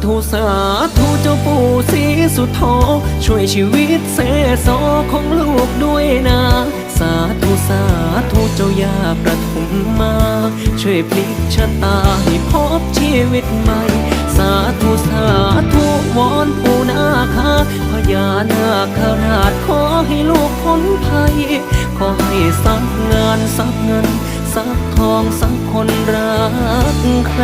ธุสาธุเจ้าปู่ศรีสุโธช่วยชีวิตเสโสของลูกด้วยนะสาธุสาธุเจ้าย่าประทุมมาช่วยพลิกชะตาให้พบชีวิตใหม่สาธุสาธุวอนปู่นาคาพญานาคราชขอให้ลูกพ้นภัยขอให้สักงานสักเงินสักทองสักคนรักใคร